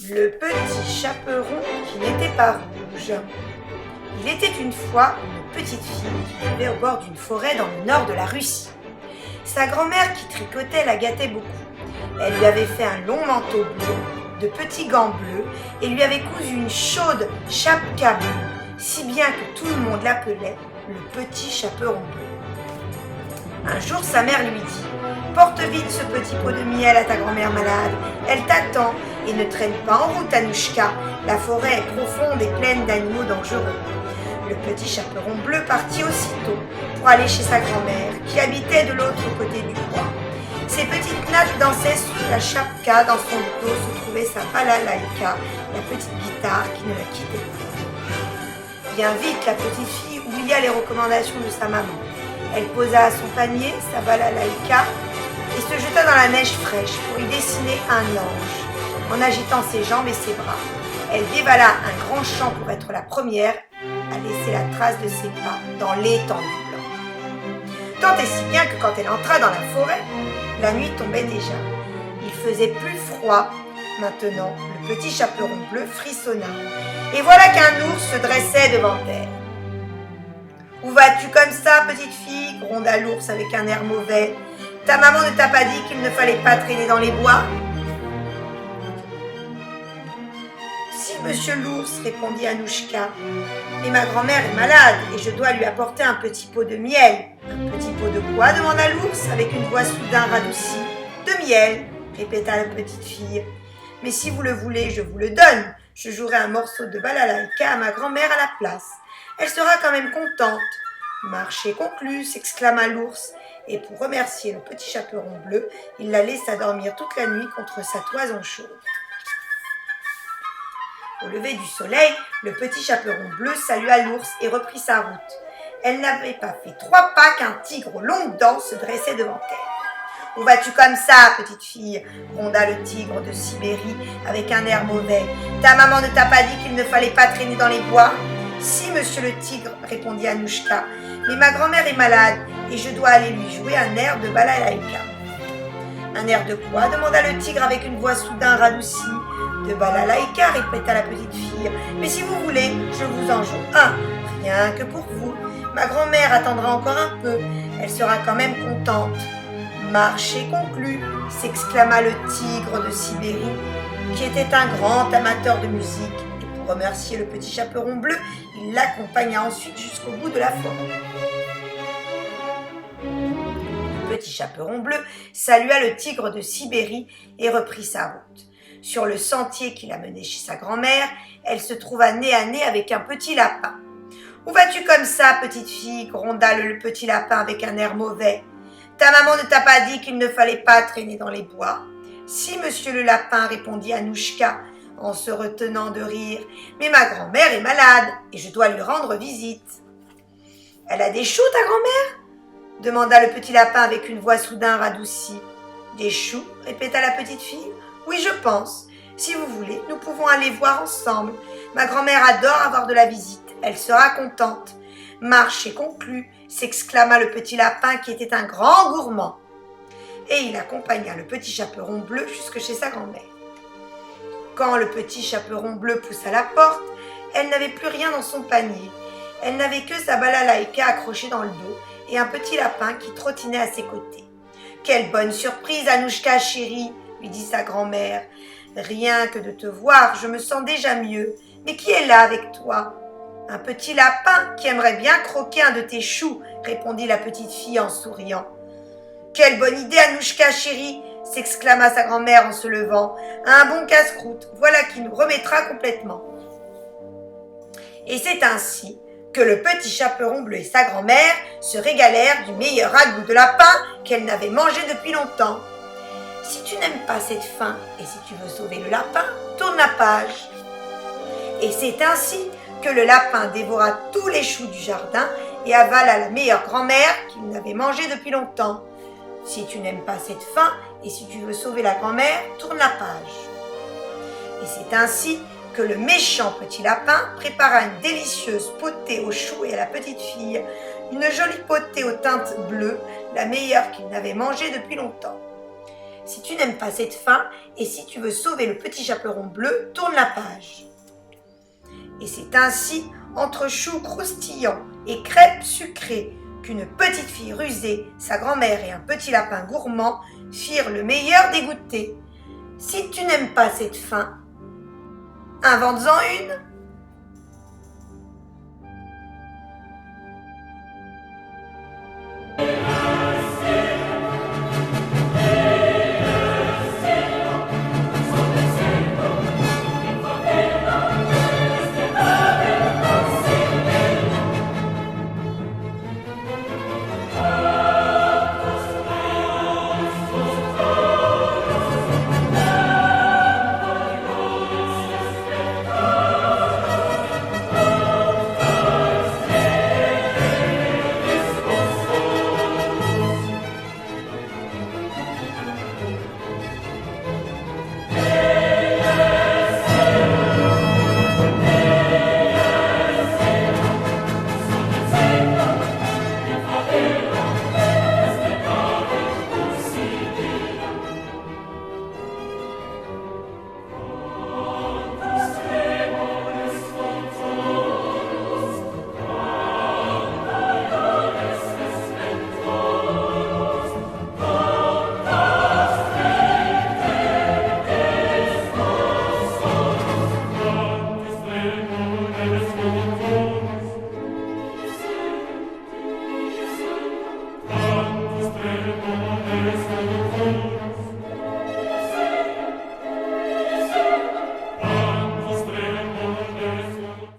Le petit chaperon qui n'était pas rouge. Il était une fois une petite fille qui vivait au bord d'une forêt dans le nord de la Russie. Sa grand-mère qui tricotait la gâtait beaucoup. Elle lui avait fait un long manteau bleu, de petits gants bleus et lui avait cousu une chaude chapka bleue, si bien que tout le monde l'appelait le petit chaperon bleu. Un jour, sa mère lui dit « Porte vite ce petit pot de miel à ta grand-mère malade, elle t'attend et ne traîne pas en route, Anouchka, la forêt est profonde et pleine d'animaux dangereux. » Le petit chaperon bleu partit aussitôt pour aller chez sa grand-mère qui habitait de l'autre côté du bois. Ses petites nattes dansaient sous la chapka, dans son dos se trouvait sa balalaïka, la petite guitare qui ne la quittait pas. Bien vite, la petite fille oublia les recommandations de sa maman. Elle posa à son panier sa balalaïka et se jeta dans la neige fraîche pour y dessiner un ange. En agitant ses jambes et ses bras, elle dévala un grand champ pour être la première à laisser la trace de ses pas dans l'étendue blanche. Tant et si bien que quand elle entra dans la forêt, la nuit tombait déjà. Il faisait plus froid. Maintenant, le petit chaperon bleu frissonna. Et voilà qu'un ours se dressait devant elle. « Où vas-tu comme ça, petite fille ?» gronda l'ours avec un air mauvais. « Ta maman ne t'a pas dit qu'il ne fallait pas traîner dans les bois ?» « Si, monsieur l'ours, répondit Anouchka. Mais ma grand-mère est malade et je dois lui apporter un petit pot de miel. » « Un petit pot de quoi ?» demanda l'ours avec une voix soudain radoucie. « De miel, répéta la petite fille. Mais si vous le voulez, je vous le donne. Je jouerai un morceau de balalaïka à ma grand-mère à la place. Elle sera quand même contente. » Marché conclu, s'exclama l'ours. Et pour remercier le petit chaperon bleu, il la laissa dormir toute la nuit contre sa toison chaude. Au lever du soleil, le petit chaperon bleu salua l'ours et reprit sa route. Elle n'avait pas fait 3 pas qu'un tigre aux longues dents se dressait devant elle. « Où vas-tu comme ça, petite fille ?» gronda le tigre de Sibérie avec un air mauvais. « Ta maman ne t'a pas dit qu'il ne fallait pas traîner dans les bois ?»« Si, monsieur le tigre, répondit Anouchka, mais ma grand-mère est malade et je dois aller lui jouer un air de balalaïka. »« Un air de quoi ?» demanda le tigre avec une voix soudain radoucie. « De balalaïka, répéta la petite fille. « Mais si vous voulez, je vous en joue un, rien que pour vous. Ma grand-mère attendra encore un peu, elle sera quand même contente. » Marché conclu, s'exclama le tigre de Sibérie, qui était un grand amateur de musique, et pour remercier le petit chaperon bleu, il l'accompagna ensuite jusqu'au bout de la forêt. Le petit chaperon bleu salua le tigre de Sibérie et reprit sa route. Sur le sentier qui la menait chez sa grand-mère, elle se trouva nez à nez avec un petit lapin. « Où vas-tu comme ça, petite fille ?» gronda le petit lapin avec un air mauvais. « Ta maman ne t'a pas dit qu'il ne fallait pas traîner dans les bois ?»« Si, monsieur le lapin, répondit Anouchka en se retenant de rire, mais ma grand-mère est malade et je dois lui rendre visite. »« Elle a des choux, ta grand-mère ?» demanda le petit lapin avec une voix soudain radoucie. « Des choux ?» répéta la petite fille. « Oui, je pense. Si vous voulez, nous pouvons aller voir ensemble. Ma grand-mère adore avoir de la visite. Elle sera contente. » Marché conclu, s'exclama le petit lapin qui était un grand gourmand. Et il accompagna le petit chaperon bleu jusque chez sa grand-mère. Quand le petit chaperon bleu poussa la porte, elle n'avait plus rien dans son panier. Elle n'avait que sa balalaïka accrochée dans le dos et un petit lapin qui trottinait à ses côtés. « Quelle bonne surprise, Anouchka chérie !» lui dit sa grand-mère. « Rien que de te voir, je me sens déjà mieux. Mais qui est là avec toi ?»« Un petit lapin qui aimerait bien croquer un de tes choux, » répondit la petite fille en souriant. « Quelle bonne idée, Anouchka chérie !» s'exclama sa grand-mère en se levant. « Un bon casse-croûte, voilà qui nous remettra complètement. » Et c'est ainsi que le petit chaperon bleu et sa grand-mère se régalèrent du meilleur ragoût de lapin qu'elle n'avait mangé depuis longtemps. Si tu n'aimes pas cette faim et si tu veux sauver le lapin, tourne la page. Et c'est ainsi que le lapin dévora tous les choux du jardin et avala la meilleure grand-mère qu'il n'avait mangé depuis longtemps. Si tu n'aimes pas cette faim et si tu veux sauver la grand-mère, tourne la page. Et c'est ainsi que le méchant petit lapin prépara une délicieuse potée aux choux et à la petite fille, une jolie potée aux teintes bleues, la meilleure qu'il n'avait mangée depuis longtemps. Si tu n'aimes pas cette fin et si tu veux sauver le petit chaperon bleu, tourne la page. Et c'est ainsi, entre choux croustillants et crêpes sucrées, qu'une petite fille rusée, sa grand-mère et un petit lapin gourmand firent le meilleur des goûters. Si tu n'aimes pas cette fin, invente-en une.